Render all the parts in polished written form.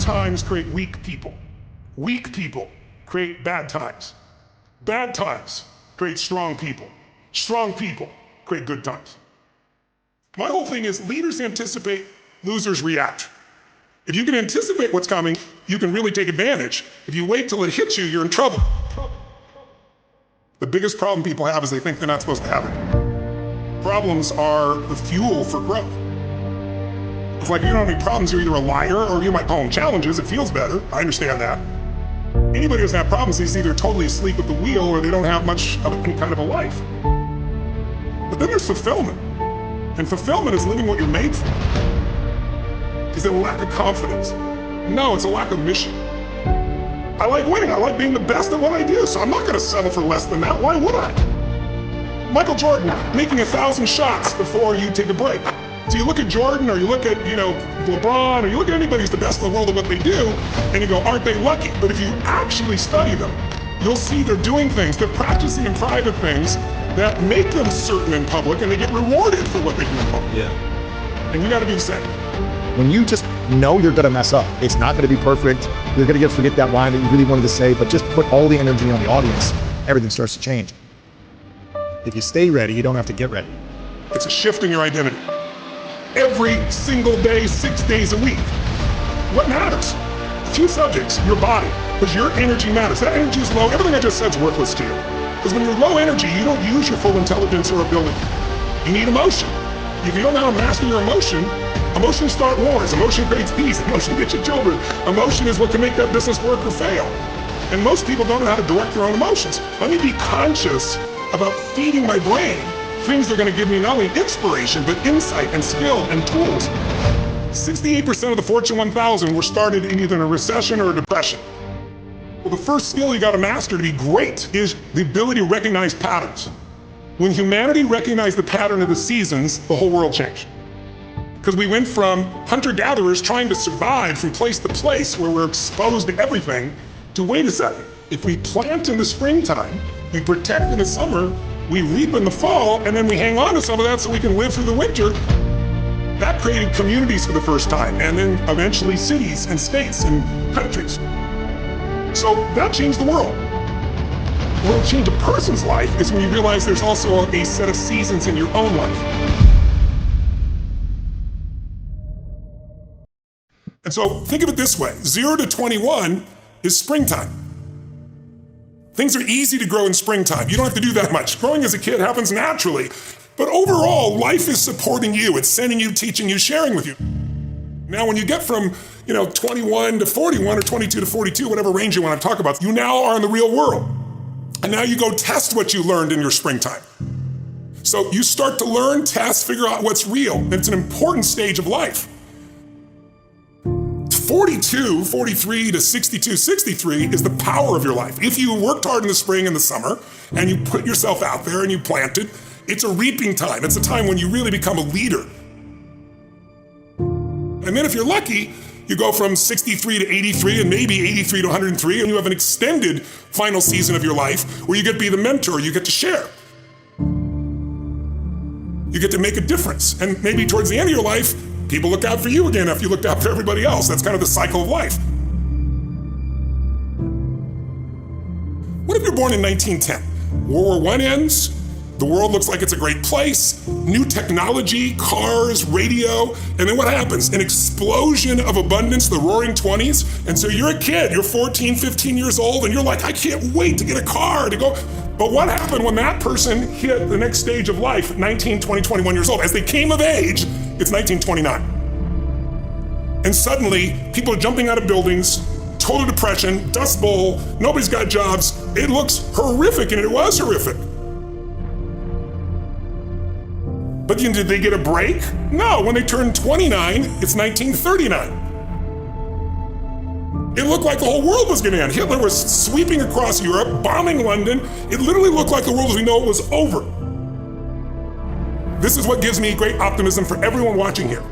times create weak people. Weak people create bad times. Bad times create strong people. Strong people create good times. My whole thing is leaders anticipate, losers react. If you can anticipate what's coming, you can really take advantage. If you wait till it hits you, you're in trouble. The biggest problem people have is they think they're not supposed to have it. Problems are the fuel for growth. It's like you don't have any problems, you're either a liar or you might call them challenges. It feels better. I understand that. Anybody who doesn't have problems is either totally asleep at the wheel or they don't have much of any kind of a life. But then there's fulfillment. And fulfillment is living what you're made for. Is it a lack of confidence? No, it's a lack of mission. I like winning. I like being the best at what I do, so I'm not going to settle for less than that. Why would I? Michael Jordan making 1,000 shots before you take a break. So you look at Jordan, or you look at, LeBron, or you look at anybody who's the best in the world at what they do, and you go, aren't they lucky? But if you actually study them, you'll see they're doing things, they're practicing in private things that make them certain in public, and they get rewarded for what they do in public. Yeah. And you got to be the same. When you just know you're gonna mess up, it's not gonna be perfect, you're gonna forget that line that you really wanted to say, but just put all the energy on the audience, everything starts to change. If you stay ready, you don't have to get ready. It's a shift in your identity. Every single day, 6 days a week. What matters? A few subjects, your body, because your energy matters. That energy is low, everything I just said is worthless to you. Because when you're low energy, you don't use your full intelligence or ability. You need emotion. If you don't know how to master your emotions start wars. Emotion creates peace. Emotion gets you children. Emotion is what can make that business work or fail. And most people don't know how to direct their own emotions. Let me be conscious about feeding my brain things that are going to give me not only inspiration, but insight and skill and tools. 68% of the Fortune 1000 were started in either a recession or a depression. Well, the first skill you got to master to be great is the ability to recognize patterns. When humanity recognized the pattern of the seasons, the whole world changed. Because we went from hunter-gatherers trying to survive from place to place where we're exposed to everything, to wait a second, if we plant in the springtime, we protect in the summer, we reap in the fall, and then we hang on to some of that so we can live through the winter. That created communities for the first time, and then eventually cities and states and countries. So that changed the world. What will change a person's life is when you realize there's also a set of seasons in your own life. And so think of it this way, 0 to 21 is springtime. Things are easy to grow in springtime. You don't have to do that much. Growing as a kid happens naturally. But overall, life is supporting you. It's sending you, teaching you, sharing with you. Now, when you get from 21 to 41 or 22 to 42, whatever range you want to talk about, you now are in the real world. And now you go test what you learned in your springtime. So you start to learn, test, figure out what's real. And it's an important stage of life. 42, 43 to 62, 63 is the power of your life. If you worked hard in the spring and the summer, and you put yourself out there and you planted, it's a reaping time. It's a time when you really become a leader. And then if you're lucky, you go from 63 to 83 and maybe 83 to 103, and you have an extended final season of your life where you get to be the mentor, you get to share. You get to make a difference. And maybe towards the end of your life, people look out for you again after you looked out for everybody else. That's kind of the cycle of life. What if you're born in 1910? World War I ends, the world looks like it's a great place, new technology, cars, radio, and then what happens? An explosion of abundance, the roaring 20s, and so you're a kid, you're 14, 15 years old, and you're like, I can't wait to get a car, to go. But what happened when that person hit the next stage of life at 19, 20, 21 years old? As they came of age, it's 1929. And suddenly, people are jumping out of buildings, total depression, Dust Bowl, nobody's got jobs. It looks horrific, and it was horrific. But did they get a break? No, when they turned 29, it's 1939. It looked like the whole world was gonna end. Hitler was sweeping across Europe, bombing London. It literally looked like the world as we know it was over. This is what gives me great optimism for everyone watching here.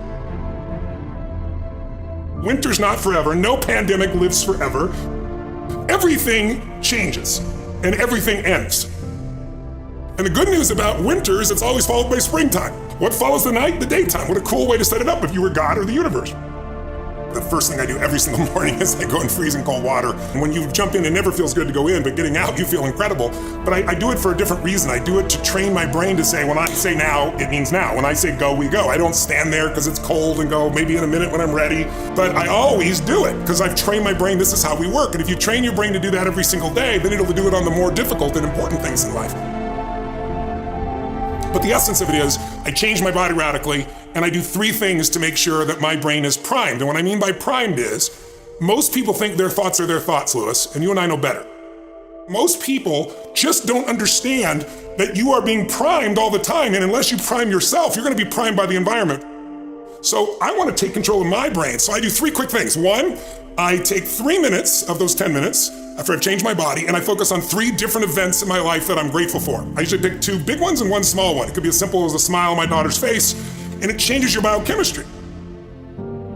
Winter's not forever. No pandemic lives forever. Everything changes and everything ends. And the good news about winter is it's always followed by springtime. What follows the night? The daytime. What a cool way to set it up if you were God or the universe. The first thing I do every single morning is I go in freezing cold water. And when you jump in, it never feels good to go in, but getting out, you feel incredible. But I do it for a different reason. I do it to train my brain to say, when I say now, it means now. When I say go, we go. I don't stand there because it's cold and go maybe in a minute when I'm ready. But I always do it because I've trained my brain. This is how we work. And if you train your brain to do that every single day, then it'll do it on the more difficult and important things in life. But the essence of it is, I change my body radically, and I do 3 things to make sure that my brain is primed. And what I mean by primed is, most people think their thoughts are their thoughts, Lewis, and you and I know better. Most people just don't understand that you are being primed all the time, and unless you prime yourself, you're gonna be primed by the environment. So I wanna take control of my brain, so I do 3 quick things. 1, I take 3 minutes of those 10 minutes, after I've changed my body, and I focus on 3 different events in my life that I'm grateful for. I usually pick 2 big ones and 1 small one. It could be as simple as a smile on my daughter's face, and it changes your biochemistry.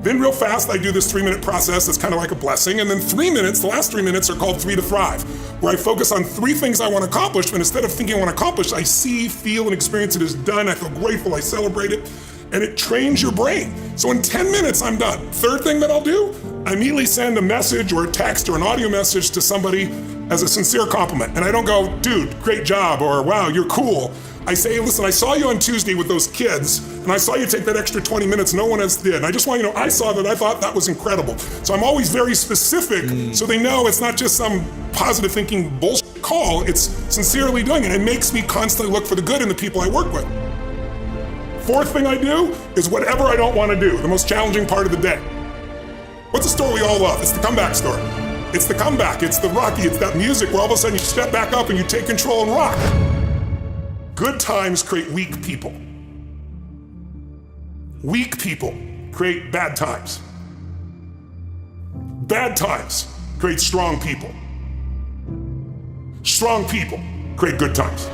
Then real fast, I do this 3-minute process that's kind of like a blessing, and then 3 minutes, the last 3 minutes are called 3 to Thrive, where I focus on 3 things I want to accomplish, but instead of thinking I want to accomplish, I see, feel, and experience it as done. I feel grateful, I celebrate it, and it trains your brain. So in 10 minutes, I'm done. 3rd thing that I'll do, I immediately send a message or a text or an audio message to somebody as a sincere compliment. And I don't go, dude, great job, or wow, you're cool. I say, hey, listen, I saw you on Tuesday with those kids, and I saw you take that extra 20 minutes no one else did. And I just want you to know, I saw that, I thought that was incredible. So I'm always very specific, so they know it's not just some positive thinking bullshit call, it's sincerely doing it. It makes me constantly look for the good in the people I work with. 4th thing I do is whatever I don't want to do, the most challenging part of the day. What's a story we all love? It's the comeback story. It's the comeback, it's the Rocky, it's that music where all of a sudden you step back up and you take control and rock. Good times create weak people. Weak people create bad times. Bad times create strong people. Strong people create good times.